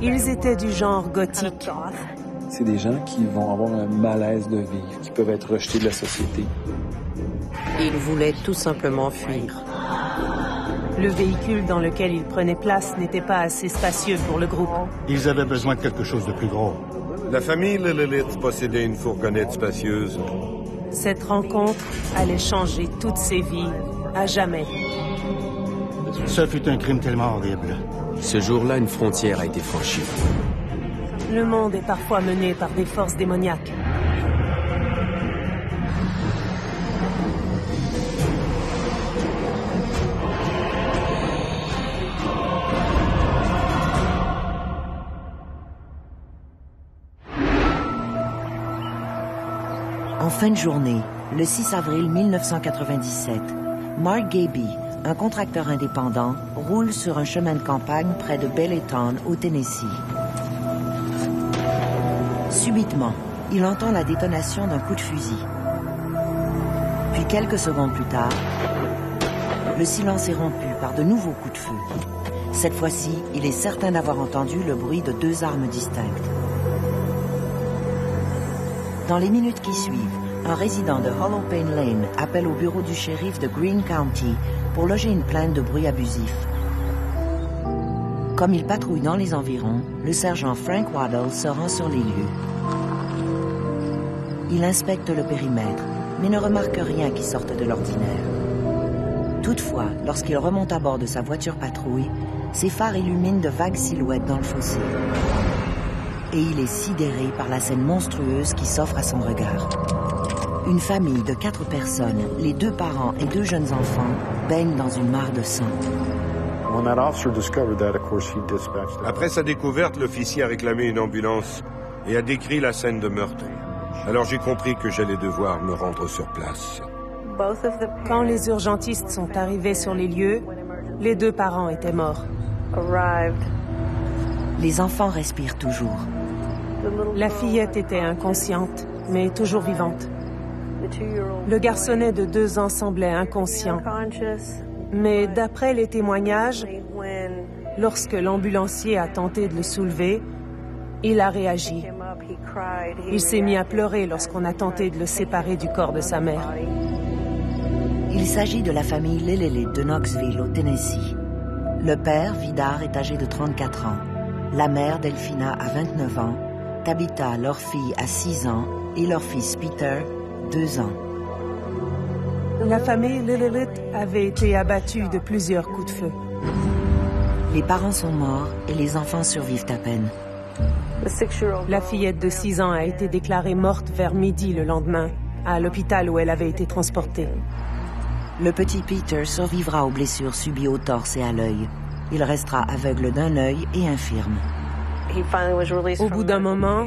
Ils étaient du genre gothique. C'est des gens qui vont avoir un malaise de vivre, qui peuvent être rejetés de la société. Ils voulaient tout simplement fuir. Le véhicule dans lequel ils prenaient place n'était pas assez spacieux pour le groupe. Ils avaient besoin de quelque chose de plus gros. La famille Lilith possédait une fourgonnette spacieuse. Cette rencontre allait changer toutes ses vies, à jamais. Ce fut un crime tellement horrible. Ce jour-là, une frontière a été franchie. Le monde est parfois mené par des forces démoniaques. En fin de journée, le 6 avril 1997, Mark Gaby, un contracteur indépendant, roule sur un chemin de campagne près de Bellayton, au Tennessee. Subitement, il entend la détonation d'un coup de fusil. Puis quelques secondes plus tard, le silence est rompu par de nouveaux coups de feu. Cette fois-ci, il est certain d'avoir entendu le bruit de 2 armes distinctes. Dans les minutes qui suivent, un résident de Halloween Lane appelle au bureau du shérif de Greene County pour loger une plainte de bruit abusif. Comme il patrouille dans les environs, le sergent Frank Waddell se rend sur les lieux. Il inspecte le périmètre, mais ne remarque rien qui sorte de l'ordinaire. Toutefois, lorsqu'il remonte à bord de sa voiture patrouille, ses phares illuminent de vagues silhouettes dans le fossé. Et il est sidéré par la scène monstrueuse qui s'offre à son regard. Une famille de 4 personnes, les 2 parents et 2 jeunes enfants, baignent dans une mare de sang. Après sa découverte, l'officier a réclamé une ambulance et a décrit la scène de meurtre. Alors j'ai compris que j'allais devoir me rendre sur place. Quand les urgentistes sont arrivés sur les lieux, les 2 parents étaient morts. Les enfants respirent toujours. La fillette était inconsciente, mais toujours vivante. Le garçonnet de 2 ans semblait inconscient. Mais d'après les témoignages, lorsque l'ambulancier a tenté de le soulever, il a réagi. Il s'est mis à pleurer lorsqu'on a tenté de le séparer du corps de sa mère. Il s'agit de la famille Lilith de Knoxville, au Tennessee. Le père, Vidar, est âgé de 34 ans. La mère, Delphina, a 29 ans. Tabitha, leur fille, a 6 ans. Et leur fils, Peter, 2 ans. La famille Lilith avait été abattue de plusieurs coups de feu. Les parents sont morts et les enfants survivent à peine. La fillette de 6 ans a été déclarée morte vers midi le lendemain, à l'hôpital où elle avait été transportée. Le petit Peter survivra aux blessures subies au torse et à l'œil. Il restera aveugle d'un œil et infirme. Au bout d'un moment,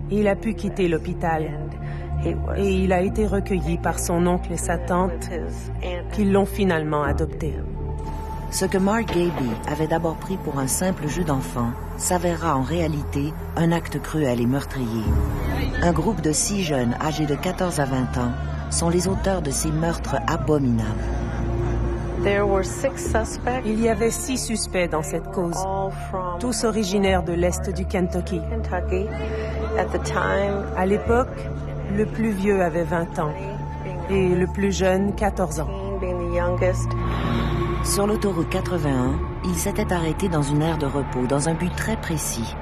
il a pu quitter l'hôpital. Et il a été recueilli par son oncle et sa tante, qui l'ont finalement adopté. Ce que Mark Gaby avait d'abord pris pour un simple jeu d'enfant s'avérera en réalité un acte cruel et meurtrier. Un groupe de 6 jeunes âgés de 14 à 20 ans sont les auteurs de ces meurtres abominables. Il y avait 6 suspects dans cette cause, tous originaires de l'Est du Kentucky. À l'époque, le plus vieux avait 20 ans et le plus jeune 14 ans. Sur l'autoroute 81, ils s'étaient arrêtés dans une aire de repos dans un but très précis.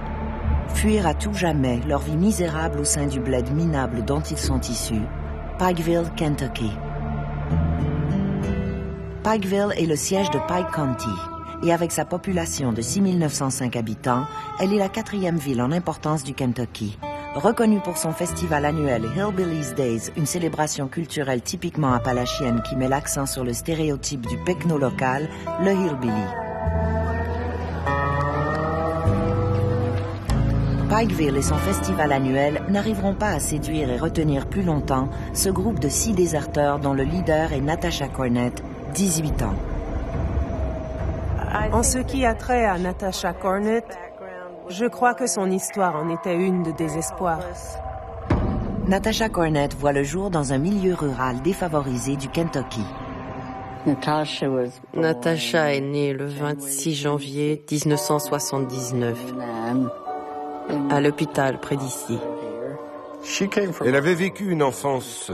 Fuir à tout jamais leur vie misérable au sein du bled minable dont ils sont issus, Pikeville, Kentucky. Pikeville est le siège de Pike County et avec sa population de 6 905 habitants, elle est la 4e ville en importance du Kentucky. Reconnue pour son festival annuel Hillbillies Days, une célébration culturelle typiquement appalachienne qui met l'accent sur le stéréotype du pecno local, le hillbilly. Pikeville et son festival annuel n'arriveront pas à séduire et retenir plus longtemps ce groupe de 6 déserteurs dont le leader est Natasha Cornett, 18 ans. En ce qui a trait à Natasha Cornett, je crois que son histoire en était une de désespoir. Natasha Cornett voit le jour dans un milieu rural défavorisé du Kentucky. Natasha est née le 26 janvier 1979 à l'hôpital près d'ici. Elle avait vécu une enfance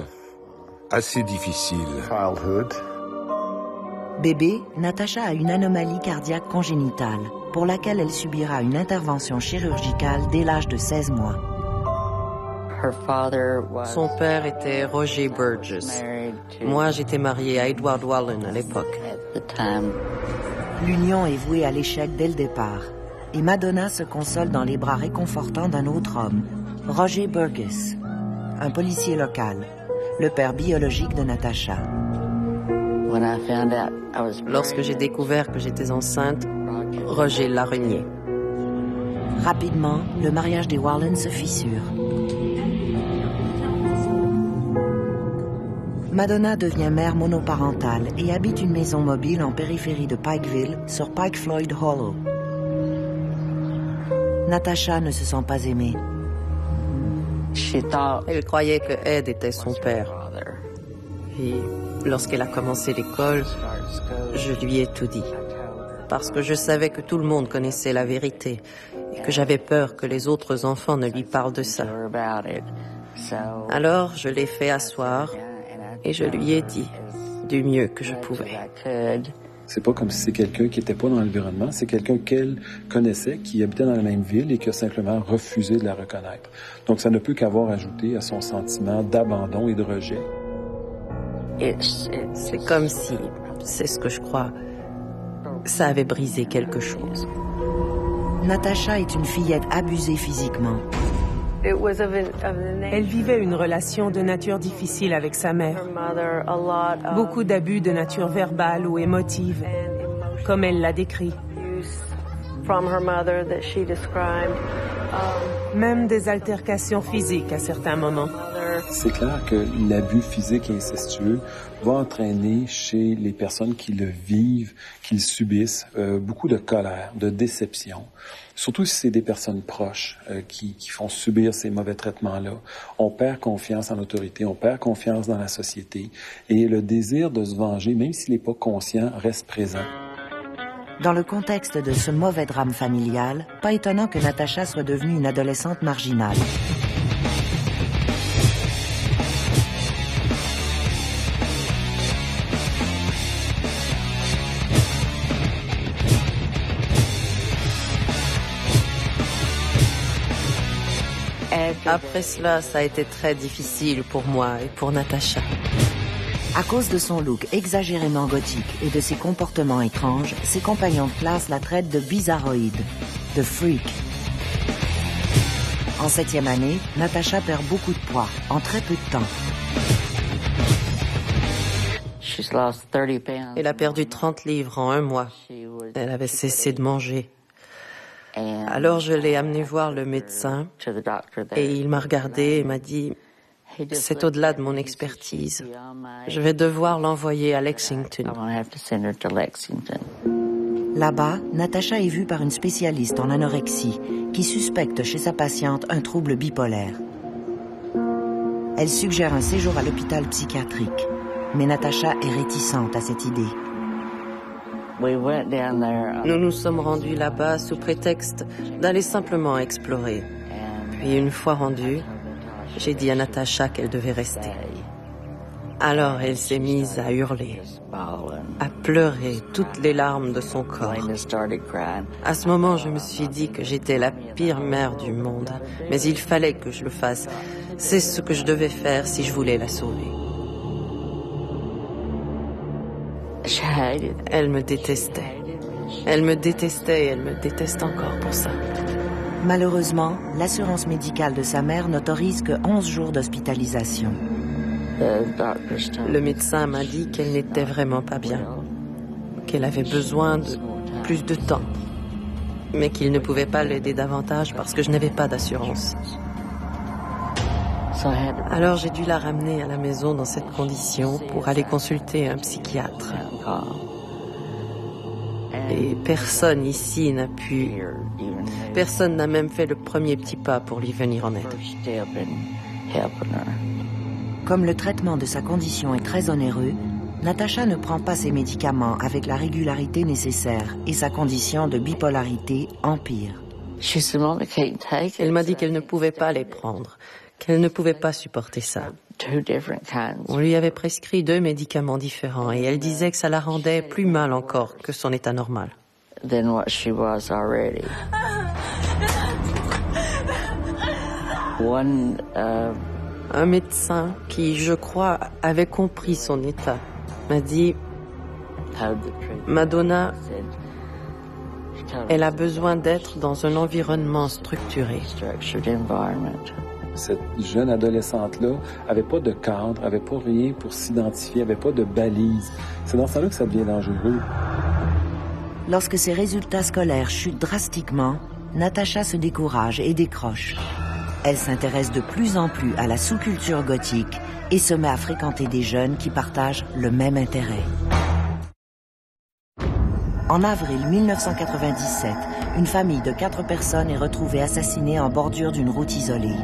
assez difficile. Bébé, Natasha a une anomalie cardiaque congénitale pour laquelle elle subira une intervention chirurgicale dès l'âge de 16 mois. Son père était Roger Burgess. Moi, j'étais mariée à Edward Wallen à l'époque. L'union est vouée à l'échec dès le départ. Et Madonna se console dans les bras réconfortants d'un autre homme, Roger Burgess, un policier local, le père biologique de Natasha. Lorsque j'ai découvert que j'étais enceinte, Roger l'a renié. Rapidement, le mariage des Wallen se fissure. Madonna devient mère monoparentale et habite une maison mobile en périphérie de Pikeville, sur Pike Floyd Hollow. Natasha ne se sent pas aimée. Elle croyait que Ed était son père. Puis, lorsqu'elle a commencé l'école, je lui ai tout dit. Parce que je savais que tout le monde connaissait la vérité et que j'avais peur que les autres enfants ne lui parlent de ça. Alors, je l'ai fait asseoir et je lui ai dit du mieux que je pouvais. C'est pas comme si c'est quelqu'un qui était pas dans l'environnement, c'est quelqu'un qu'elle connaissait, qui habitait dans la même ville et qui a simplement refusé de la reconnaître. Donc ça ne peut qu'avoir ajouté à son sentiment d'abandon et de rejet. C'est comme si, c'est ce que je crois, ça avait brisé quelque chose. Natasha est une fillette abusée physiquement. Elle vivait une relation de nature difficile avec sa mère. Beaucoup d'abus de nature verbale ou émotive, comme elle l'a décrit. Même des altercations physiques à certains moments. C'est clair que l'abus physique et incestueux va entraîner chez les personnes qui le vivent, qui le subissent, beaucoup de colère, de déception. Surtout si c'est des personnes proches qui font subir ces mauvais traitements-là. On perd confiance en l'autorité, on perd confiance dans la société. Et le désir de se venger, même s'il n'est pas conscient, reste présent. Dans le contexte de ce mauvais drame familial, pas étonnant que Natasha soit devenue une adolescente marginale. Après cela, ça a été très difficile pour moi et pour Natasha. À cause de son look exagérément gothique et de ses comportements étranges, ses compagnons de classe la traitent de bizarroïde, de freak. En 7e année, Natasha perd beaucoup de poids, en très peu de temps. Elle a perdu 30 livres en 1 mois. Elle avait cessé de manger. Alors je l'ai amenée voir le médecin et il m'a regardé et m'a dit « C'est au-delà de mon expertise. Je vais devoir l'envoyer à Lexington. » Là-bas, Natasha est vue par une spécialiste en anorexie qui suspecte chez sa patiente un trouble bipolaire. Elle suggère un séjour à l'hôpital psychiatrique, mais Natasha est réticente à cette idée. Nous nous sommes rendus là-bas sous prétexte d'aller simplement explorer. Puis une fois rendus, j'ai dit à Natasha qu'elle devait rester. Alors elle s'est mise à hurler, à pleurer toutes les larmes de son corps. À ce moment, je me suis dit que j'étais la pire mère du monde, mais il fallait que je le fasse. C'est ce que je devais faire si je voulais la sauver. Elle me détestait. Elle me détestait et elle me déteste encore pour ça. Malheureusement, l'assurance médicale de sa mère n'autorise que 11 jours d'hospitalisation. Le médecin m'a dit qu'elle n'était vraiment pas bien, qu'elle avait besoin de plus de temps, mais qu'il ne pouvait pas l'aider davantage parce que je n'avais pas d'assurance. Alors j'ai dû la ramener à la maison dans cette condition pour aller consulter un psychiatre. Et personne ici n'a pu... Personne n'a même fait le premier petit pas pour lui venir en aide. Comme le traitement de sa condition est très onéreux, Natasha ne prend pas ses médicaments avec la régularité nécessaire et sa condition de bipolarité empire. Elle m'a dit qu'elle ne pouvait pas les prendre, qu'elle ne pouvait pas supporter ça. On lui avait prescrit 2 médicaments différents et elle disait que ça la rendait plus mal encore que son état normal. Un médecin qui, je crois, avait compris son état m'a dit « Madonna, elle a besoin d'être dans un environnement structuré. » Cette jeune adolescente-là avait pas de cadre, avait pas rien pour s'identifier, avait pas de balise. C'est dans ça là que ça devient dangereux. Lorsque ses résultats scolaires chutent drastiquement, Natasha se décourage et décroche. Elle s'intéresse de plus en plus à la sous-culture gothique et se met à fréquenter des jeunes qui partagent le même intérêt. En avril 1997, une famille de 4 personnes est retrouvée assassinée en bordure d'une route isolée.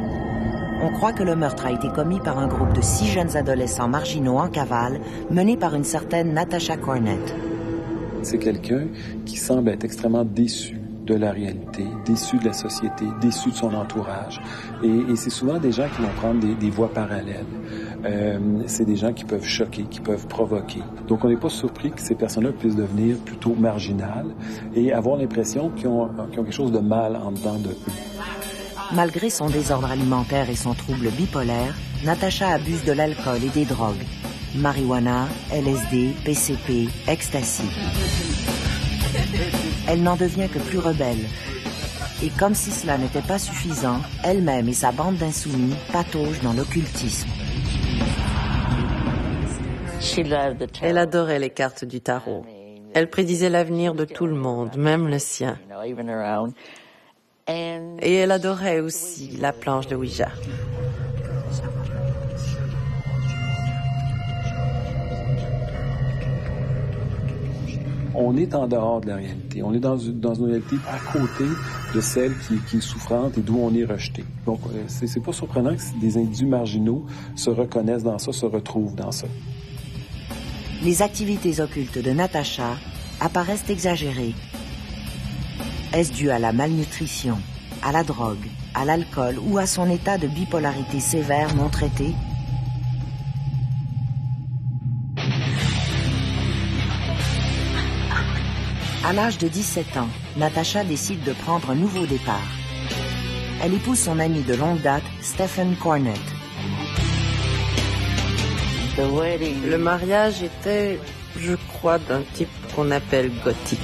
On croit que le meurtre a été commis par un groupe de 6 jeunes adolescents marginaux en cavale, menés par une certaine Natasha Cornett. C'est quelqu'un qui semble être extrêmement déçu de la réalité, déçu de la société, déçu de son entourage. Et c'est souvent des gens qui vont prendre des voies parallèles. C'est des gens qui peuvent choquer, qui peuvent provoquer. Donc on n'est pas surpris que ces personnes-là puissent devenir plutôt marginales et avoir l'impression qu'ils ont quelque chose de mal en dedans d'eux. Malgré son désordre alimentaire et son trouble bipolaire, Natasha abuse de l'alcool et des drogues. Marijuana, LSD, PCP, ecstasy. Elle n'en devient que plus rebelle. Et comme si cela n'était pas suffisant, elle-même et sa bande d'insoumis pataugent dans l'occultisme. Elle adorait les cartes du tarot. Elle prédisait l'avenir de tout le monde, même le sien. Et elle adorait aussi la planche de Ouija. On est en dehors de la réalité. On est dans une réalité à côté de celle qui est souffrante et d'où on est rejeté. Donc, c'est pas surprenant que des individus marginaux se reconnaissent dans ça, se retrouvent dans ça. Les activités occultes de Natasha apparaissent exagérées. Est-ce dû à la malnutrition, à la drogue, à l'alcool ou à son état de bipolarité sévère non traité? À l'âge de 17 ans, Natasha décide de prendre un nouveau départ. Elle épouse son ami de longue date, Stephen Cornett. Le mariage était, je crois, d'un type qu'on appelle gothique.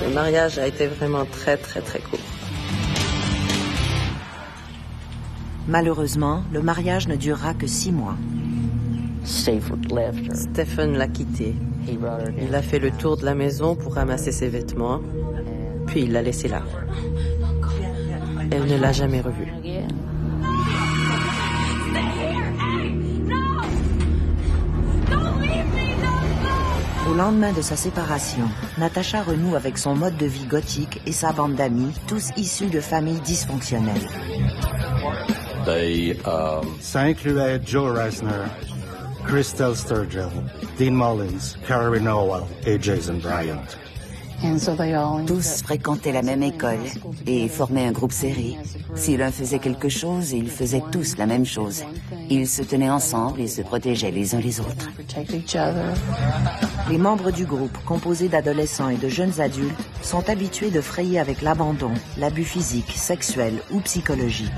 Le mariage a été vraiment très court. Malheureusement, le mariage ne durera que 6 mois. Stephen l'a quitté. Il a fait le tour de la maison pour ramasser ses vêtements, puis il l'a laissé là. Elle ne l'a jamais revu. Au lendemain de sa séparation, Natasha renoue avec son mode de vie gothique et sa bande d'amis, tous issus de familles dysfonctionnelles. Ça incluait Joe Reisner, Crystal Sturgill, Dean Mullins, Carrie Nowell et Jason Bryant. Tous fréquentaient la même école et formaient un groupe serré. Si l'un faisait quelque chose, ils faisaient tous la même chose. Ils se tenaient ensemble et se protégeaient les uns les autres. Les membres du groupe, composés d'adolescents et de jeunes adultes, sont habitués de frayer avec l'abandon, l'abus physique, sexuel ou psychologique.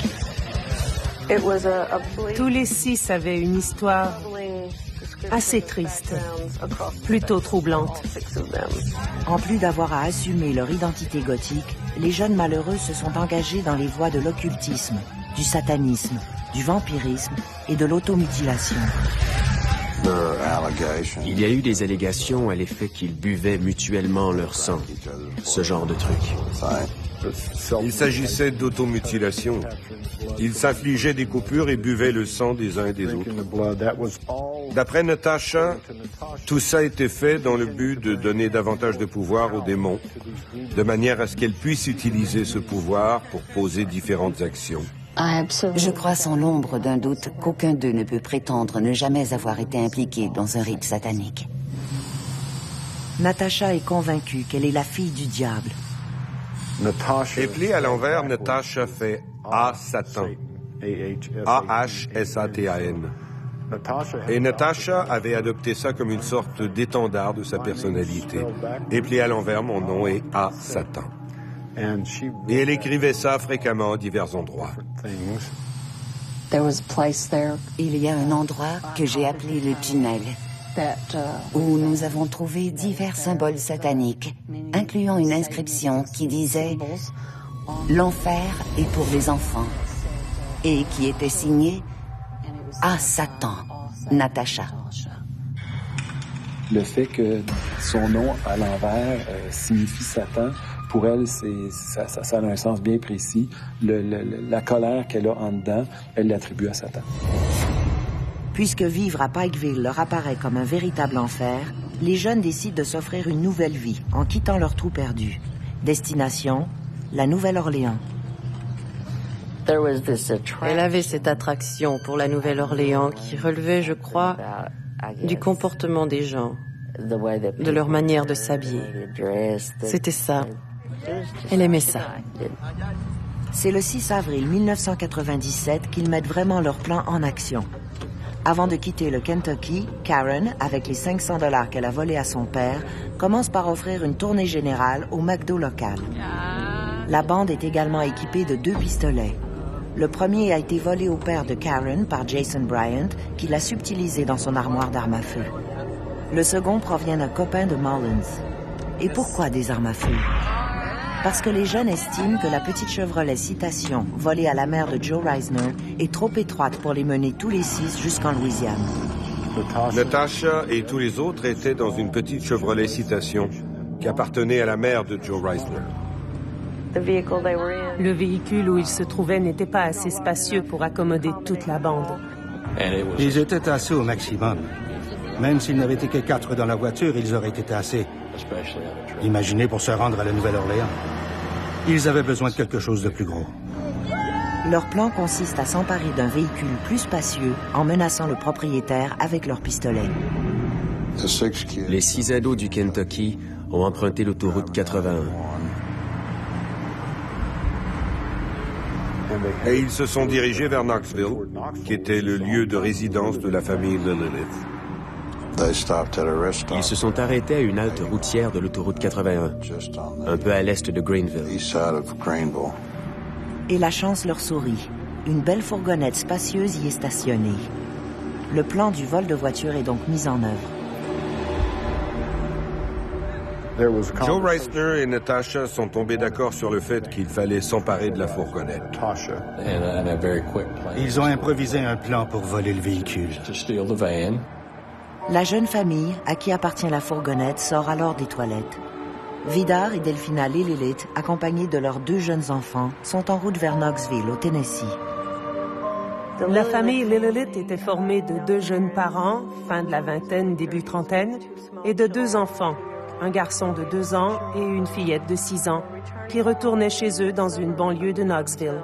Tous les 6 avaient une histoire assez triste, plutôt troublante. En plus d'avoir à assumer leur identité gothique, les jeunes malheureux se sont engagés dans les voies de l'occultisme, du satanisme, du vampirisme et de l'automutilation. Il y a eu des allégations à l'effet qu'ils buvaient mutuellement leur sang. Ce genre de truc. Il s'agissait d'automutilation. Ils s'infligeaient des coupures et buvaient le sang des uns et des autres. D'après Natasha, tout ça était fait dans le but de donner davantage de pouvoir aux démons, de manière à ce qu'elles puissent utiliser ce pouvoir pour poser différentes actions. Je crois sans l'ombre d'un doute qu'aucun d'eux ne peut prétendre ne jamais avoir été impliqué dans un rite satanique. Natasha est convaincue qu'elle est la fille du diable. Éplé à l'envers, Natasha fait A Satan. A-H-S-A-T-A-N. Et Natasha avait adopté ça comme une sorte d'étendard de sa personnalité. Éplé à l'envers, mon nom est A Satan. Et elle écrivait ça fréquemment à divers endroits. Il y a un endroit que j'ai appelé le tunnel, où nous avons trouvé divers symboles sataniques, incluant une inscription qui disait « L'enfer est pour les enfants » et qui était signée « À Satan, Natasha ». Le fait que son nom à l'envers signifie Satan, pour elle, ça a un sens bien précis. La colère qu'elle a en dedans, elle l'attribue à Satan. Puisque vivre à Pikeville leur apparaît comme un véritable enfer, les jeunes décident de s'offrir une nouvelle vie en quittant leur trou perdu. Destination, la Nouvelle-Orléans. Elle avait cette attraction pour la Nouvelle-Orléans qui relevait, je crois, du comportement des gens, de leur manière de s'habiller. C'était ça. Elle aimait ça. C'est le 6 avril 1997 qu'ils mettent vraiment leur plan en action. Avant de quitter le Kentucky, Karen, avec les $500 qu'elle a volés à son père, commence par offrir une tournée générale au McDo local. La bande est également équipée de 2 pistolets. Le premier a été volé au père de Karen par Jason Bryant, qui l'a subtilisé dans son armoire d'armes à feu. Le second provient d'un copain de Mullins. Et pourquoi des armes à feu? Parce que les jeunes estiment que la petite Chevrolet Citation, volée à la mère de Joe Reisner, est trop étroite pour les mener tous les 6 jusqu'en Louisiane. Natasha et tous les autres étaient dans une petite Chevrolet Citation qui appartenait à la mère de Joe Reisner. Le véhicule où ils se trouvaient n'était pas assez spacieux pour accommoder toute la bande. Ils étaient assez au maximum. Même s'ils n'avaient été que 4 dans la voiture, ils auraient été assez. Imaginez pour se rendre à la Nouvelle-Orléans. Ils avaient besoin de quelque chose de plus gros. Leur plan consiste à s'emparer d'un véhicule plus spacieux en menaçant le propriétaire avec leurs pistolets. Les 6 ados du Kentucky ont emprunté l'autoroute 81. Et ils se sont dirigés vers Knoxville, qui était le lieu de résidence de la famille Lilith. Ils se sont arrêtés à une halte routière de l'autoroute 81, un peu à l'est de Greenville. Et la chance leur sourit. Une belle fourgonnette spacieuse y est stationnée. Le plan du vol de voiture est donc mis en œuvre. Joe Reisner et Natasha sont tombés d'accord sur le fait qu'il fallait s'emparer de la fourgonnette. Ils ont improvisé un plan pour voler le véhicule. La jeune famille, à qui appartient la fourgonnette, sort alors des toilettes. Vidar et Delphina Lilith, accompagnés de leurs 2 jeunes enfants, sont en route vers Knoxville, au Tennessee. La famille Lilith était formée de 2 jeunes parents, fin de la vingtaine, début trentaine, et de 2 enfants, un garçon de 2 ans et une fillette de 6 ans, qui retournaient chez eux dans une banlieue de Knoxville.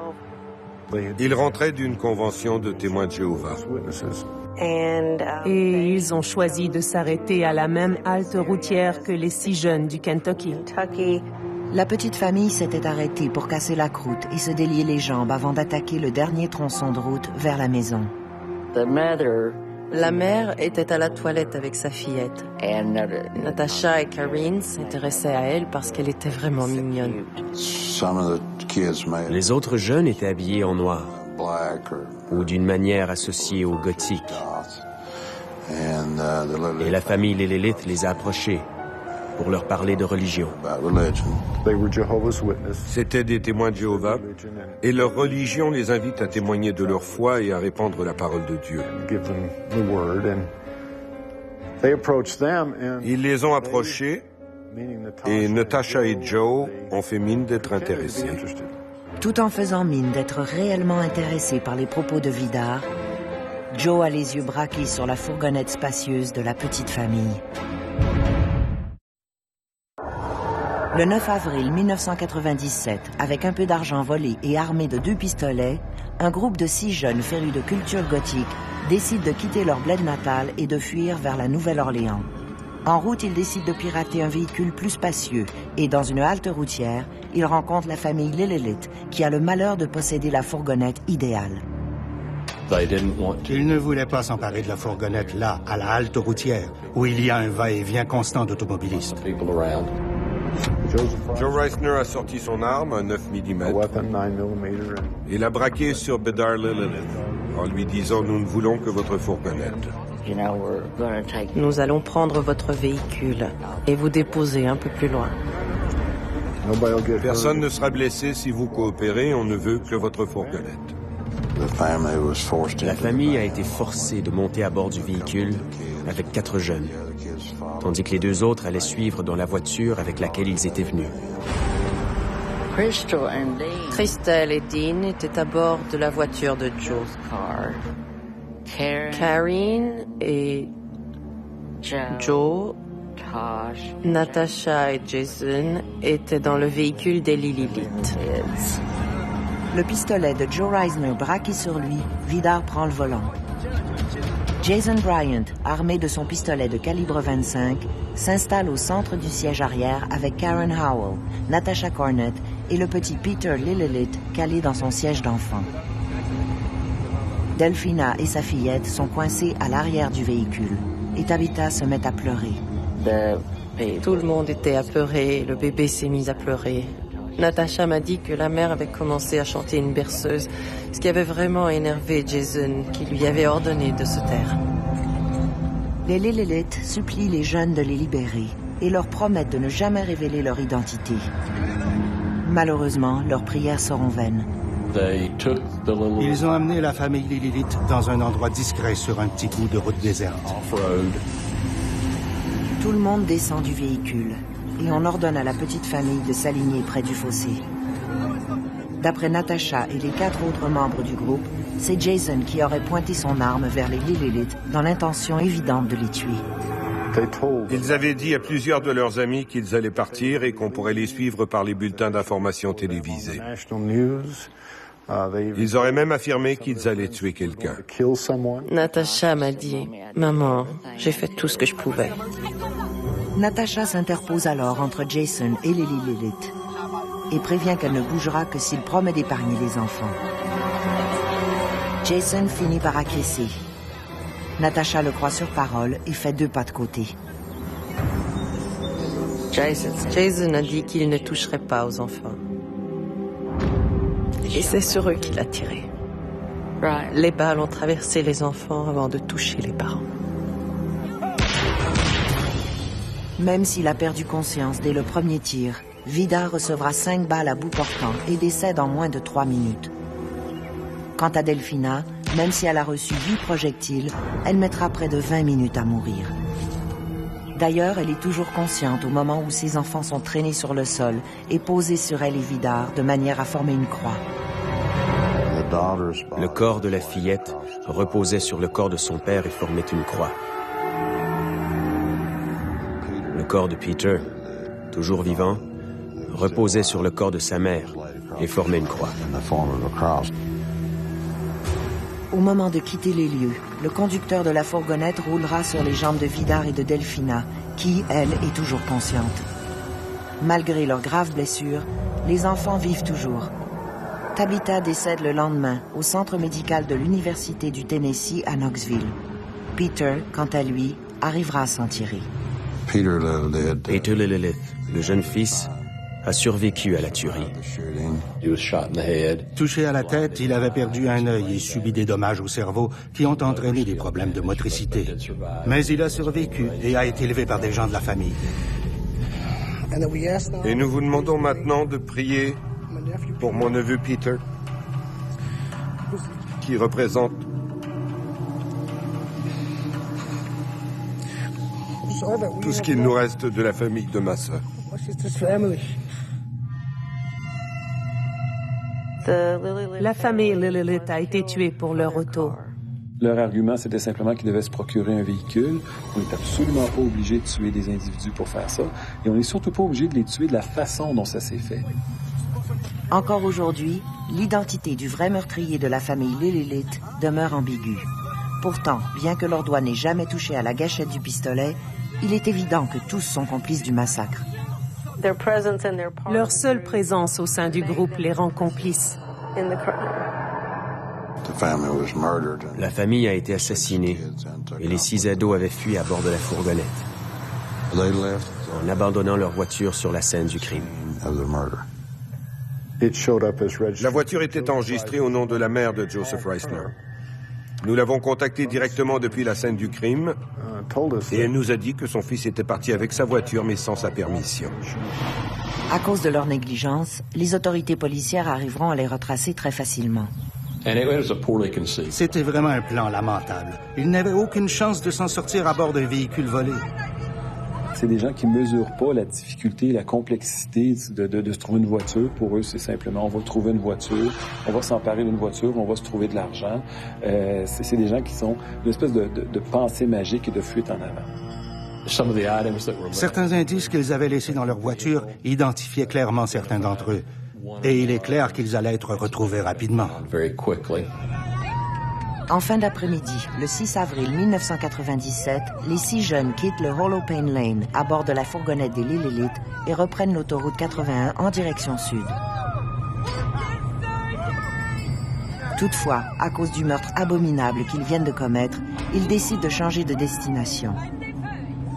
Ils rentraient d'une convention de témoins de Jéhovah. Et ils ont choisi de s'arrêter à la même halte routière que les 6 jeunes du Kentucky. La petite famille s'était arrêtée pour casser la croûte et se délier les jambes avant d'attaquer le dernier tronçon de route vers la maison. La mère était à la toilette avec sa fillette. Natasha et Karine s'intéressaient à elle parce qu'elle était vraiment mignonne. Les autres jeunes étaient habillés en noir, ou d'une manière associée au gothique. Et la famille Lilith les a approchés pour leur parler de religion. C'étaient des témoins de Jéhovah, et leur religion les invite à témoigner de leur foi et à répandre la parole de Dieu. Ils les ont approchés, et Natasha et Joe ont fait mine d'être intéressés. Tout en faisant mine d'être réellement intéressé par les propos de Vidar, Joe a les yeux braqués sur la fourgonnette spacieuse de la petite famille. Le 9 avril 1997, avec un peu d'argent volé et armé de 2 pistolets, un groupe de 6 jeunes férus de culture gothique décide de quitter leur bled natal et de fuir vers la Nouvelle-Orléans. En route, ils décident de pirater un véhicule plus spacieux et dans une halte routière, ils rencontrent la famille Lillelith qui a le malheur de posséder la fourgonnette idéale. Ils ne voulaient pas s'emparer de la fourgonnette là, à la halte routière, où il y a un va-et-vient constant d'automobilistes. Joe Reisner a sorti son arme, un 9 mm, et l'a braqué sur Bedar Lillelith, en lui disant « Nous ne voulons que votre fourgonnette. » Nous allons prendre votre véhicule et vous déposer un peu plus loin. Personne ne sera blessé si vous coopérez, on ne veut que votre fourgonnette. La famille a été forcée de monter à bord du véhicule avec 4 jeunes, tandis que les 2 autres allaient suivre dans la voiture avec laquelle ils étaient venus. Christelle et Dean étaient à bord de la voiture de Joe. Karine et Joe, Natasha et Jason étaient dans le véhicule des Lillelith. Le pistolet de Joe Reisner braqué sur lui, Vidar prend le volant. Jason Bryant, armé de son pistolet de calibre 25, s'installe au centre du siège arrière avec Karen Howell, Natasha Cornett et le petit Peter Lillelith calé dans son siège d'enfant. Delphina et sa fillette sont coincées à l'arrière du véhicule et Tabitha se met à pleurer. Tout le monde était apeuré, le bébé s'est mis à pleurer. Natasha m'a dit que la mère avait commencé à chanter une berceuse, ce qui avait vraiment énervé Jason, qui lui avait ordonné de se taire. Les Lillelith supplient les jeunes de les libérer et leur promettent de ne jamais révéler leur identité. Malheureusement, leurs prières seront vaines. Ils ont amené la famille Lillelith dans un endroit discret sur un petit bout de route déserte. Tout le monde descend du véhicule et on ordonne à la petite famille de s'aligner près du fossé. D'après Natasha et les 4 autres membres du groupe, c'est Jason qui aurait pointé son arme vers les Lillelith dans l'intention évidente de les tuer. Ils avaient dit à plusieurs de leurs amis qu'ils allaient partir et qu'on pourrait les suivre par les bulletins d'information télévisés. Ils auraient même affirmé qu'ils allaient tuer quelqu'un. Natasha m'a dit « Maman, j'ai fait tout ce que je pouvais. » Natasha s'interpose alors entre Jason et les Lillelith et prévient qu'elle ne bougera que s'il promet d'épargner les enfants. Jason finit par acquiescer. Natasha le croit sur parole et fait 2 pas de côté. Jason a dit qu'il ne toucherait pas aux enfants. Et c'est sur eux qu'il a tiré. Les balles ont traversé les enfants avant de toucher les parents. Même s'il a perdu conscience dès le premier tir, Vidar recevra 5 balles à bout portant et décède en moins de 3 minutes. Quant à Delphina, même si elle a reçu 8 projectiles, elle mettra près de 20 minutes à mourir. D'ailleurs, elle est toujours consciente au moment où ses enfants sont traînés sur le sol et posés sur elle et Vidar de manière à former une croix. Le corps de la fillette reposait sur le corps de son père et formait une croix. Le corps de Peter, toujours vivant, reposait sur le corps de sa mère et formait une croix. Au moment de quitter les lieux, le conducteur de la fourgonnette roulera sur les jambes de Vidar et de Delphina, qui, elle, est toujours consciente. Malgré leurs graves blessures, les enfants vivent toujours. Tabitha décède le lendemain au centre médical de l'Université du Tennessee à Knoxville. Peter, quant à lui, arrivera à s'en tirer. Peter Lillelith, le jeune fils, a survécu à la tuerie. Touché à la tête, il avait perdu un œil et subi des dommages au cerveau qui ont entraîné des problèmes de motricité. Mais il a survécu et a été élevé par des gens de la famille. Et nous vous demandons maintenant de prier pour mon neveu Peter, qui représente tout ce qu'il nous reste de la famille de ma sœur. La famille Lillelith a été tuée pour leur auto. Leur argument, c'était simplement qu'ils devaient se procurer un véhicule. On n'est absolument pas obligé de tuer des individus pour faire ça. Et on n'est surtout pas obligé de les tuer de la façon dont ça s'est fait. Encore aujourd'hui, l'identité du vrai meurtrier de la famille Lillelith demeure ambiguë. Pourtant, bien que leur doigt n'ait jamais touché à la gâchette du pistolet, il est évident que tous sont complices du massacre. Leur seule présence au sein du groupe les rend complices. La famille a été assassinée et les 6 ados avaient fui à bord de la fourgonnette, en abandonnant leur voiture sur la scène du crime. La voiture était enregistrée au nom de la mère de Joseph Reisner. Nous l'avons contactée directement depuis la scène du crime et elle nous a dit que son fils était parti avec sa voiture mais sans sa permission. À cause de leur négligence, les autorités policières arriveront à les retracer très facilement. C'était vraiment un plan lamentable. Ils n'avaient aucune chance de s'en sortir à bord d'un véhicule volé. C'est des gens qui ne mesurent pas la difficulté, la complexité de se trouver une voiture. Pour eux, c'est simplement, on va trouver une voiture, on va s'emparer d'une voiture, on va se trouver de l'argent. C'est des gens qui sont une espèce de pensée magique et de fuite en avant. Certains indices qu'ils avaient laissés dans leur voiture identifiaient clairement certains d'entre eux. Et il est clair qu'ils allaient être retrouvés rapidement. En fin d'après-midi, le 6 avril 1997, les 6 jeunes quittent le Holopain Lane à bord de la fourgonnette des Lillelith et reprennent l'autoroute 81 en direction sud. Toutefois, à cause du meurtre abominable qu'ils viennent de commettre, ils décident de changer de destination.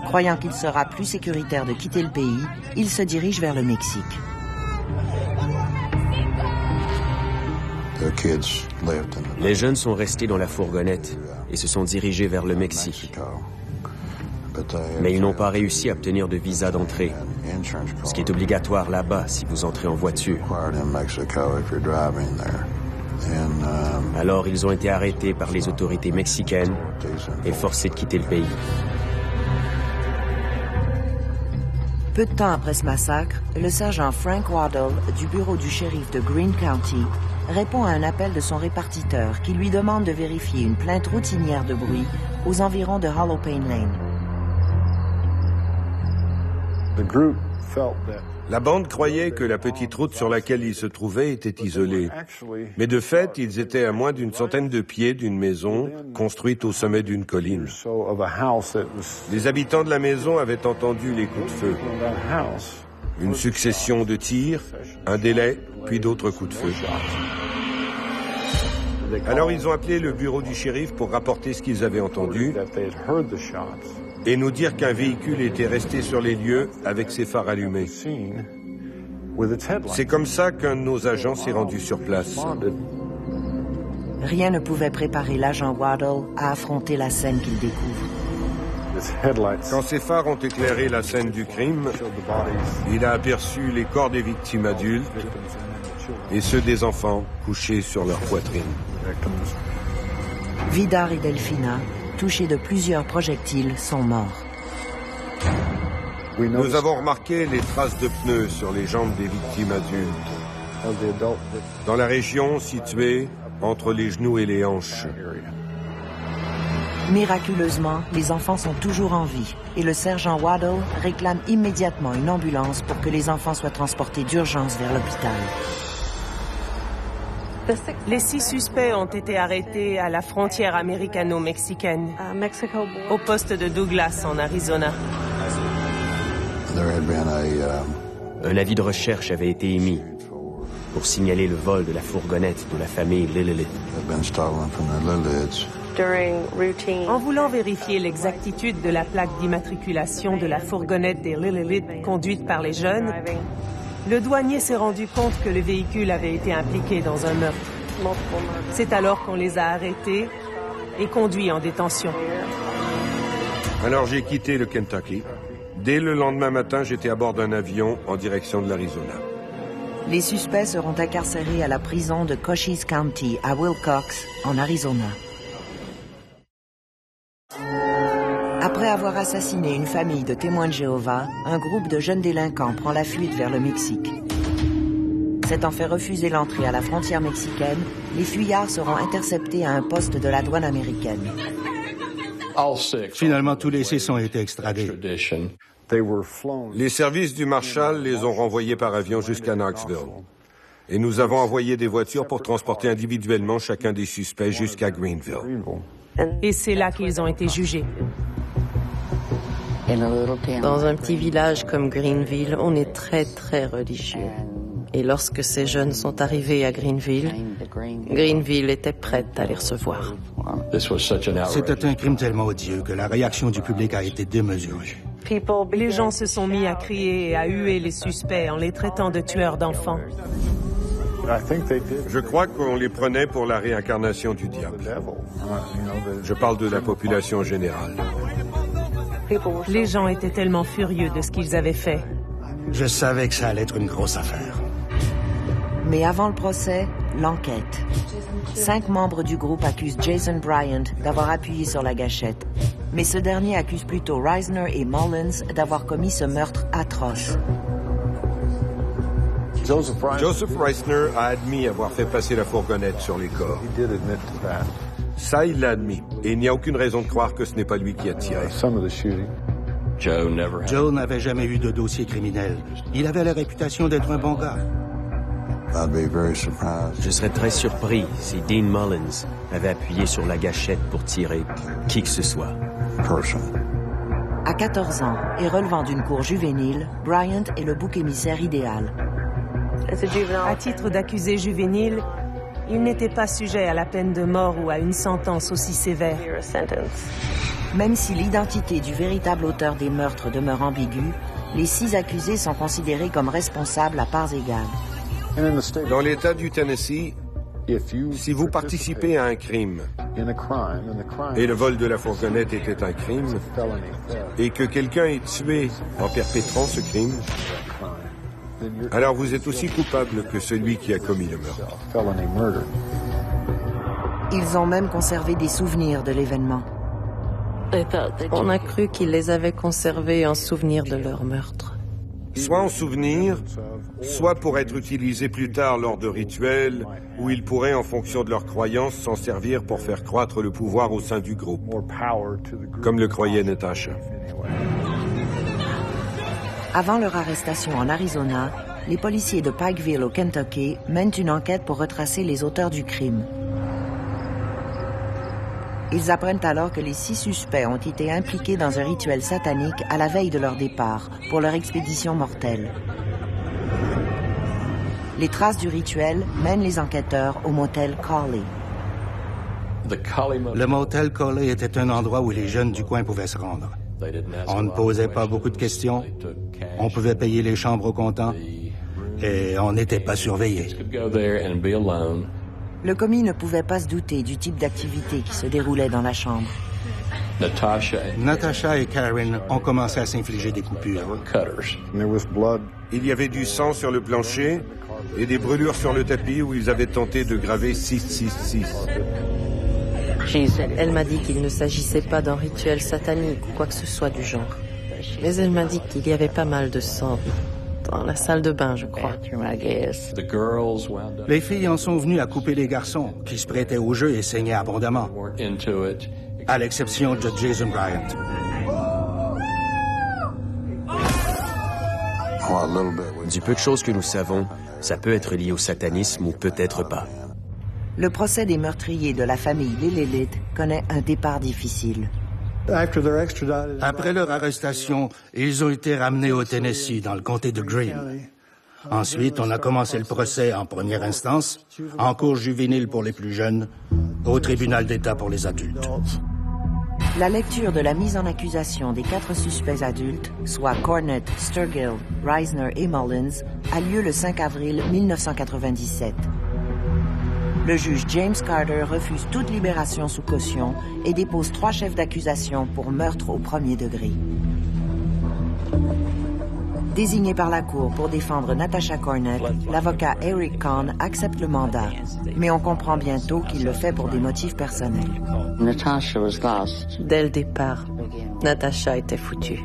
Croyant qu'il sera plus sécuritaire de quitter le pays, ils se dirigent vers le Mexique. Les jeunes sont restés dans la fourgonnette et se sont dirigés vers le Mexique. Mais ils n'ont pas réussi à obtenir de visa d'entrée, ce qui est obligatoire là-bas si vous entrez en voiture. Alors ils ont été arrêtés par les autorités mexicaines et forcés de quitter le pays. Peu de temps après ce massacre, le sergent Frank Waddell du bureau du shérif de Greene County répond à un appel de son répartiteur qui lui demande de vérifier une plainte routinière de bruit aux environs de Holopain Lane. La bande croyait que la petite route sur laquelle ils se trouvaient était isolée. Mais de fait, ils étaient à moins d'une centaine de pieds d'une maison construite au sommet d'une colline. Les habitants de la maison avaient entendu les coups de feu. Une succession de tirs, un délai, puis d'autres coups de feu. Alors ils ont appelé le bureau du shérif pour rapporter ce qu'ils avaient entendu et nous dire qu'un véhicule était resté sur les lieux avec ses phares allumés. C'est comme ça qu'un de nos agents s'est rendu sur place. Rien ne pouvait préparer l'agent Waddell à affronter la scène qu'il découvre. Quand ses phares ont éclairé la scène du crime, il a aperçu les corps des victimes adultes et ceux des enfants couchés sur leur poitrine. Vidar et Delphina, touchés de plusieurs projectiles, sont morts. Nous avons remarqué les traces de pneus sur les jambes des victimes adultes, dans la région située entre les genoux et les hanches. Miraculeusement, les enfants sont toujours en vie et le sergent Waddell réclame immédiatement une ambulance pour que les enfants soient transportés d'urgence vers l'hôpital. Les 6 suspects ont été arrêtés à la frontière américano-mexicaine, au poste de Douglas en Arizona. Un avis de recherche avait été émis pour signaler le vol de la fourgonnette de la famille Lillelith. En voulant vérifier l'exactitude de la plaque d'immatriculation de la fourgonnette des Lillelith conduite par les jeunes, le douanier s'est rendu compte que le véhicule avait été impliqué dans un meurtre. C'est alors qu'on les a arrêtés et conduits en détention. Alors j'ai quitté le Kentucky. Dès le lendemain matin, j'étais à bord d'un avion en direction de l'Arizona. Les suspects seront incarcérés à la prison de Cochise County à Wilcox, en Arizona. Après avoir assassiné une famille de témoins de Jéhovah, un groupe de jeunes délinquants prend la fuite vers le Mexique. S'étant fait refuser l'entrée à la frontière mexicaine, les fuyards seront interceptés à un poste de la douane américaine. Finalement, tous les 6 ont été extradés. Les services du Marshal les ont renvoyés par avion jusqu'à Knoxville. Et nous avons envoyé des voitures pour transporter individuellement chacun des suspects jusqu'à Greenville. Et c'est là qu'ils ont été jugés. Dans un petit village comme Greenville, on est très, très religieux. Et lorsque ces jeunes sont arrivés à Greenville, Greenville était prête à les recevoir. C'était un crime tellement odieux que la réaction du public a été démesurée. Les gens se sont mis à crier et à huer les suspects en les traitant de tueurs d'enfants. Je crois qu'on les prenait pour la réincarnation du diable. Je parle de la population générale. Les gens étaient tellement furieux de ce qu'ils avaient fait. Je savais que ça allait être une grosse affaire. Mais avant le procès, l'enquête. 5 membres du groupe accusent Jason Bryant d'avoir appuyé sur la gâchette. Mais ce dernier accuse plutôt Reisner et Mullins d'avoir commis ce meurtre atroce. Joseph Reisner a admis avoir fait passer la fourgonnette sur les corps. Ça, il l'a admis. Et il n'y a aucune raison de croire que ce n'est pas lui qui a tiré. Joe n'avait jamais eu de dossier criminel. Il avait la réputation d'être un bon gars. Je serais très surpris si Dean Mullins avait appuyé sur la gâchette pour tirer qui que ce soit. À 14 ans et relevant d'une cour juvénile, Bryant est le bouc émissaire idéal. À titre d'accusé juvénile, il n'était pas sujet à la peine de mort ou à une sentence aussi sévère. Même si l'identité du véritable auteur des meurtres demeure ambiguë, les 6 accusés sont considérés comme responsables à parts égales. Dans l'État du Tennessee, si vous participez à un crime et le vol de la fourgonnette était un crime et que quelqu'un est tué en perpétrant ce crime, alors vous êtes aussi coupable que celui qui a commis le meurtre. Ils ont même conservé des souvenirs de l'événement. On a cru qu'ils les avaient conservés en souvenir de leur meurtre. Soit en souvenir, soit pour être utilisés plus tard lors de rituels où ils pourraient, en fonction de leurs croyances, s'en servir pour faire croître le pouvoir au sein du groupe, comme le croyait Natasha. Avant leur arrestation en Arizona, les policiers de Pikeville au Kentucky mènent une enquête pour retracer les auteurs du crime. Ils apprennent alors que les 6 suspects ont été impliqués dans un rituel satanique à la veille de leur départ, pour leur expédition mortelle. Les traces du rituel mènent les enquêteurs au motel Cawley. Le motel Cawley était un endroit où les jeunes du coin pouvaient se rendre. On ne posait pas beaucoup de questions, on pouvait payer les chambres au comptant et on n'était pas surveillé. Le commis ne pouvait pas se douter du type d'activité qui se déroulait dans la chambre. Natasha et Karen ont commencé à s'infliger des coupures. Il y avait du sang sur le plancher et des brûlures sur le tapis où ils avaient tenté de graver 666. Elle m'a dit qu'il ne s'agissait pas d'un rituel satanique ou quoi que ce soit du genre. Mais elle m'a dit qu'il y avait pas mal de sang dans la salle de bain, je crois. Les filles en sont venues à couper les garçons, qui se prêtaient au jeu et saignaient abondamment, à l'exception de Jason Bryant. Du peu de choses que nous savons, ça peut être lié au satanisme ou peut-être pas. Le procès des meurtriers de la famille Lillelith connaît un départ difficile. Après leur arrestation, ils ont été ramenés au Tennessee, dans le comté de Greene. Ensuite, on a commencé le procès en première instance, en cour juvénile pour les plus jeunes, au tribunal d'État pour les adultes. La lecture de la mise en accusation des 4 suspects adultes, soit Cornett, Sturgill, Reisner et Mullins, a lieu le 5 avril 1997. Le juge James Carter refuse toute libération sous caution et dépose 3 chefs d'accusation pour meurtre au premier degré. Désigné par la Cour pour défendre Natasha Cornett, l'avocat Eric Kahn accepte le mandat, mais on comprend bientôt qu'il le fait pour des motifs personnels. Dès le départ, Natasha était foutue.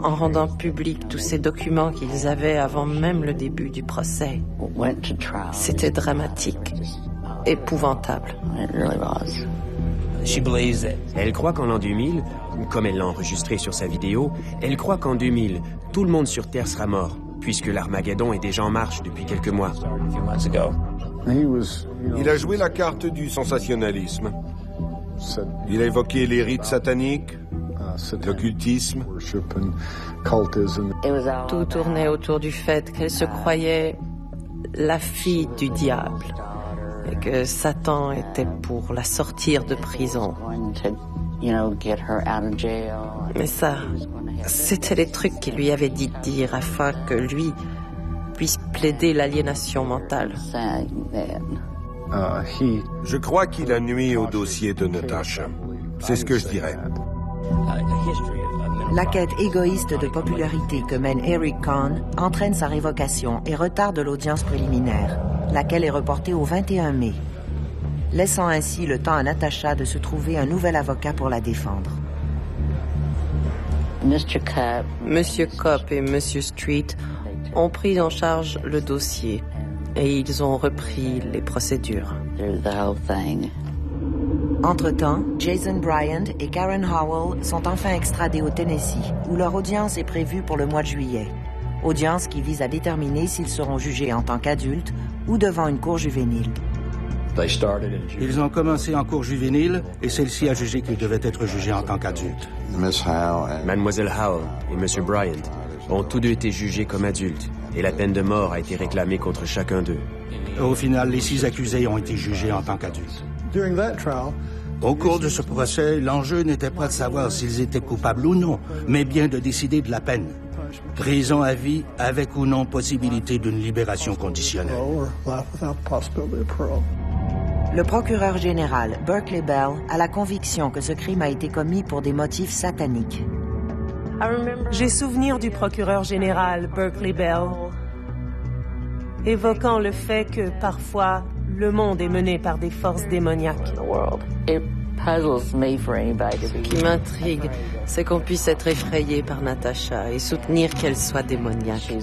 en rendant publics tous ces documents qu'ils avaient avant même le début du procès. C'était dramatique, épouvantable. Elle croit qu'en l'an 2000, comme elle l'a enregistré sur sa vidéo, elle croit qu'en 2000, tout le monde sur Terre sera mort, puisque l'Armageddon est déjà en marche depuis quelques mois. Il a joué la carte du sensationnalisme. Il a évoqué les rites sataniques, l'occultisme. Tout tournait autour du fait qu'elle se croyait la fille du diable et que Satan était pour la sortir de prison. Mais ça, c'était les trucs qu'il lui avait dit de dire afin que lui puisse plaider l'aliénation mentale. Je crois qu'il a nui au dossier de Natasha. C'est ce que je dirais. La quête égoïste de popularité que mène Eric Kahn entraîne sa révocation et retarde l'audience préliminaire, laquelle est reportée au 21 mai, laissant ainsi le temps à Natasha de se trouver un nouvel avocat pour la défendre. Monsieur Kopp et Monsieur Street ont pris en charge le dossier et ils ont repris les procédures. Entre-temps, Jason Bryant et Karen Howell sont enfin extradés au Tennessee, où leur audience est prévue pour le mois de juillet. Audience qui vise à déterminer s'ils seront jugés en tant qu'adultes ou devant une cour juvénile. Ils ont commencé en cour juvénile et celle-ci a jugé qu'ils devaient être jugés en tant qu'adultes. Mademoiselle Howell et Monsieur Bryant ont tous deux été jugés comme adultes et la peine de mort a été réclamée contre chacun d'eux. Au final, les 6 accusés ont été jugés en tant qu'adultes. Au cours de ce procès, l'enjeu n'était pas de savoir s'ils étaient coupables ou non, mais bien de décider de la peine. Prison à vie avec ou non possibilité d'une libération conditionnelle. Le procureur général, Berkeley Bell, a la conviction que ce crime a été commis pour des motifs sataniques. J'ai souvenir du procureur général, Berkeley Bell, évoquant le fait que parfois, le monde est mené par des forces démoniaques. Ce qui m'intrigue, c'est qu'on puisse être effrayé par Natasha et soutenir qu'elle soit démoniaque.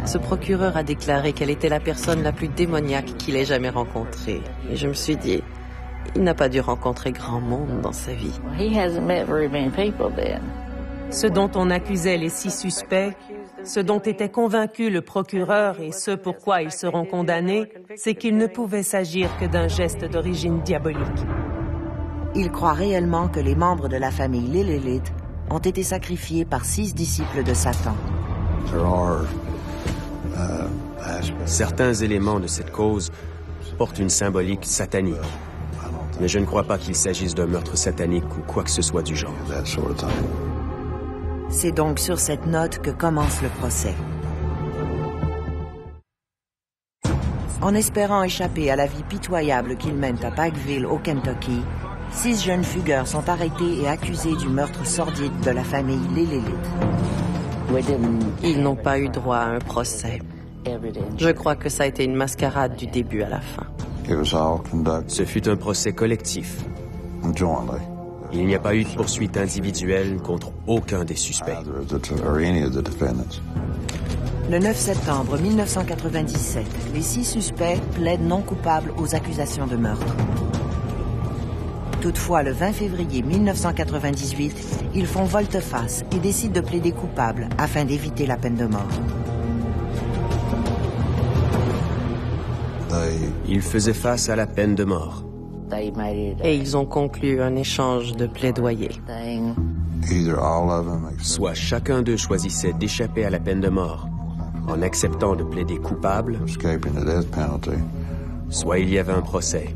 Ce procureur a déclaré qu'elle était la personne la plus démoniaque qu'il ait jamais rencontrée. Et je me suis dit, il n'a pas dû rencontrer grand monde dans sa vie. Ce dont on accusait les 6 suspects, ce dont était convaincu le procureur et ce pourquoi ils seront condamnés, c'est qu'il ne pouvait s'agir que d'un geste d'origine diabolique. Il croit réellement que les membres de la famille Lilith ont été sacrifiés par 6 disciples de Satan. Certains éléments de cette cause portent une symbolique satanique. Mais je ne crois pas qu'il s'agisse d'un meurtre satanique ou quoi que ce soit du genre. C'est donc sur cette note que commence le procès. En espérant échapper à la vie pitoyable qu'ils mènent à Pikeville, au Kentucky, 6 jeunes fugueurs sont arrêtés et accusés du meurtre sordide de la famille Lilith. Ils n'ont pas eu droit à un procès. Je crois que ça a été une mascarade du début à la fin. Ce fut un procès collectif. Il n'y a pas eu de poursuite individuelle contre aucun des suspects. Le 9 septembre 1997, les 6 suspects plaident non coupables aux accusations de meurtre. Toutefois, le 20 février 1998, ils font volte-face et décident de plaider coupables afin d'éviter la peine de mort. Ils faisaient face à la peine de mort. Et ils ont conclu un échange de plaidoyer. Soit chacun d'eux choisissait d'échapper à la peine de mort en acceptant de plaider coupable, soit il y avait un procès.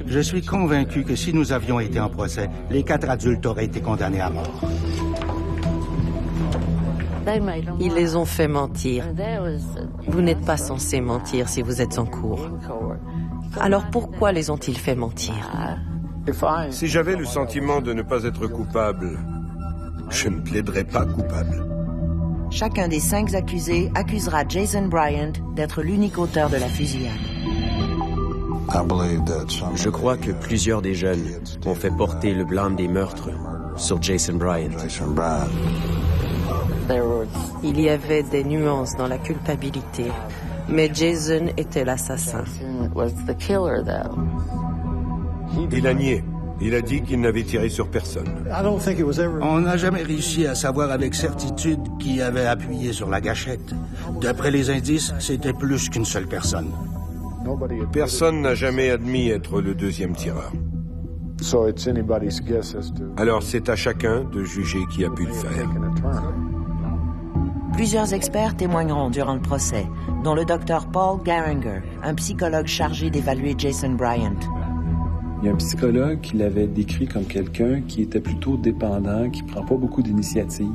Je suis convaincu que si nous avions été en procès, les 4 adultes auraient été condamnés à mort. Ils les ont fait mentir. Vous n'êtes pas censé mentir si vous êtes en cour. Alors pourquoi les ont-ils fait mentir? Si j'avais le sentiment de ne pas être coupable, je ne plaiderais pas coupable. Chacun des 5 accusés accusera Jason Bryant d'être l'unique auteur de la fusillade. Je crois que plusieurs des jeunes ont fait porter le blâme des meurtres sur Jason Bryant. Il y avait des nuances dans la culpabilité, mais Jason était l'assassin. Il a nié. Il a dit qu'il n'avait tiré sur personne. On n'a jamais réussi à savoir avec certitude qui avait appuyé sur la gâchette. D'après les indices, c'était plus qu'une seule personne. Personne n'a jamais admis être le deuxième tireur. Alors c'est à chacun de juger qui a pu le faire. Plusieurs experts témoigneront durant le procès, dont le docteur Paul Garinger, un psychologue chargé d'évaluer Jason Bryant. Il y a un psychologue qui l'avait décrit comme quelqu'un qui était plutôt dépendant, qui prend pas beaucoup d'initiatives.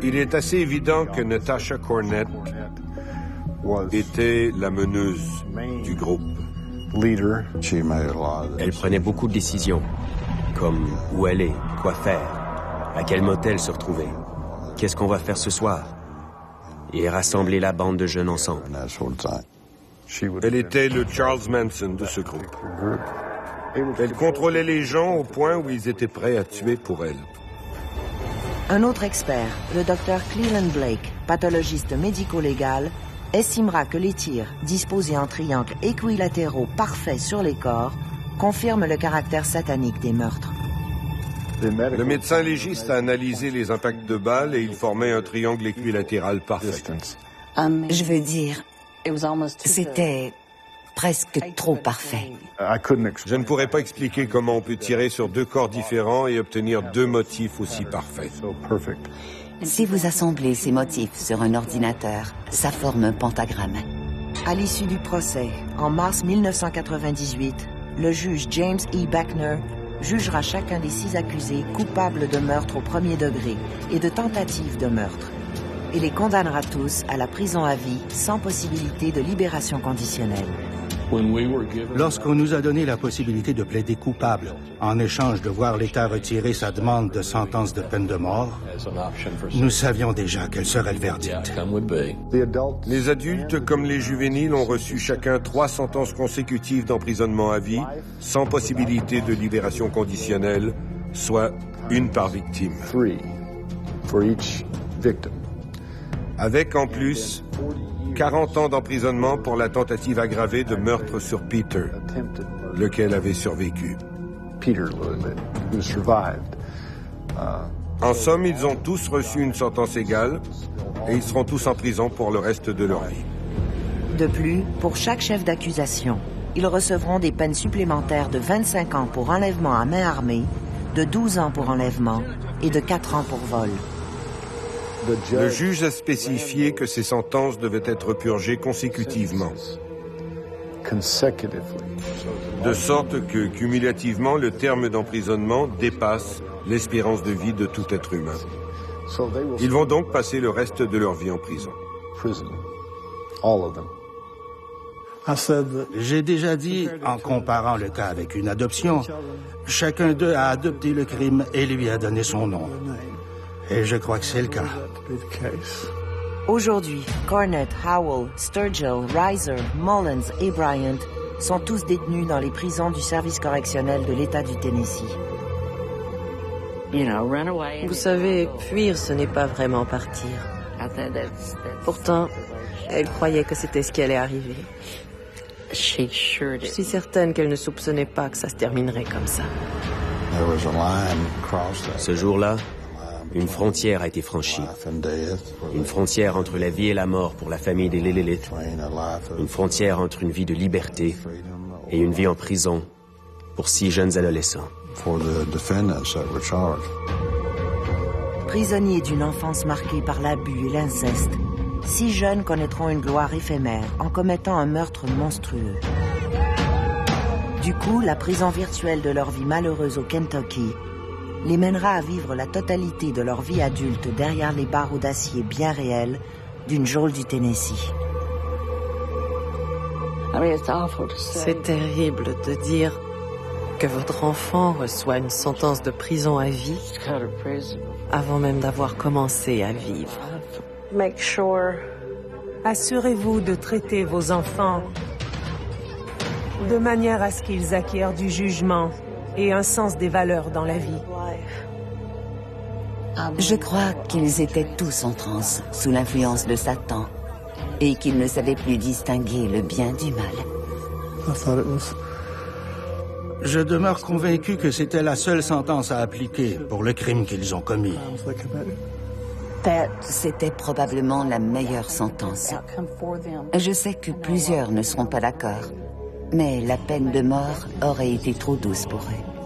Il est assez évident que Natasha Cornett était la meneuse du groupe. Elle prenait beaucoup de décisions, comme où aller, quoi faire, à quel motel se retrouver, qu'est-ce qu'on va faire ce soir, et rassembler la bande de jeunes ensemble. Elle était le Charles Manson de ce groupe. Elle contrôlait les gens au point où ils étaient prêts à tuer pour elle. Un autre expert, le docteur Cleland Blake, pathologiste médico-légal, estimera que les tirs, disposés en triangles équilatéraux parfaits sur les corps, confirment le caractère satanique des meurtres. Le médecin légiste a analysé les impacts de balles et il formait un triangle équilatéral parfait. Je veux dire, c'était presque trop parfait. Je ne pourrais pas expliquer comment on peut tirer sur deux corps différents et obtenir deux motifs aussi parfaits. Si vous assemblez ces motifs sur un ordinateur, ça forme un pentagramme. À l'issue du procès, en mars 1998, le juge James E. Beckner jugera chacun des 6 accusés coupables de meurtre au premier degré et de tentative de meurtre, et les condamnera tous à la prison à vie sans possibilité de libération conditionnelle. Lorsqu'on nous a donné la possibilité de plaider coupable en échange de voir l'État retirer sa demande de sentence de peine de mort, nous savions déjà quel serait le verdict. Les adultes comme les juvéniles ont reçu chacun 3 sentences consécutives d'emprisonnement à vie, sans possibilité de libération conditionnelle, soit une par victime. Avec en plus 40 ans d'emprisonnement pour la tentative aggravée de meurtre sur Peter, lequel avait survécu. En somme, ils ont tous reçu une sentence égale et ils seront tous en prison pour le reste de leur vie. De plus, pour chaque chef d'accusation, ils recevront des peines supplémentaires de 25 ans pour enlèvement à main armée, de 12 ans pour enlèvement et de 4 ans pour vol. Le juge a spécifié que ces sentences devaient être purgées consécutivement, de sorte que, cumulativement, le terme d'emprisonnement dépasse l'espérance de vie de tout être humain. Ils vont donc passer le reste de leur vie en prison. J'ai déjà dit, en comparant le cas avec une adoption, chacun d'eux a adopté le crime et lui a donné son nom. Et je crois que c'est le cas. Aujourd'hui, Cornett, Howell, Sturgill, Reiser, Mullins et Bryant sont tous détenus dans les prisons du service correctionnel de l'État du Tennessee. Vous savez, fuir, ce n'est pas vraiment partir. Pourtant, elle croyait que c'était ce qui allait arriver. Je suis certaine qu'elle ne soupçonnait pas que ça se terminerait comme ça. Ce jour-là, une frontière a été franchie. Une frontière entre la vie et la mort pour la famille des Lillelith. Une frontière entre une vie de liberté et une vie en prison pour 6 jeunes adolescents. Prisonniers d'une enfance marquée par l'abus et l'inceste, 6 jeunes connaîtront une gloire éphémère en commettant un meurtre monstrueux. Du coup, la prison virtuelle de leur vie malheureuse au Kentucky les mènera à vivre la totalité de leur vie adulte derrière les barreaux d'acier bien réels d'une geôle du Tennessee. C'est terrible de dire que votre enfant reçoit une sentence de prison à vie avant même d'avoir commencé à vivre. Assurez-vous de traiter vos enfants de manière à ce qu'ils acquièrent du jugement et un sens des valeurs dans la vie. Je crois qu'ils étaient tous en transe, sous l'influence de Satan, et qu'ils ne savaient plus distinguer le bien du mal. Je demeure convaincu que c'était la seule sentence à appliquer pour le crime qu'ils ont commis. C'était probablement la meilleure sentence. Je sais que plusieurs ne seront pas d'accord, mais la peine de mort aurait été trop douce pour eux.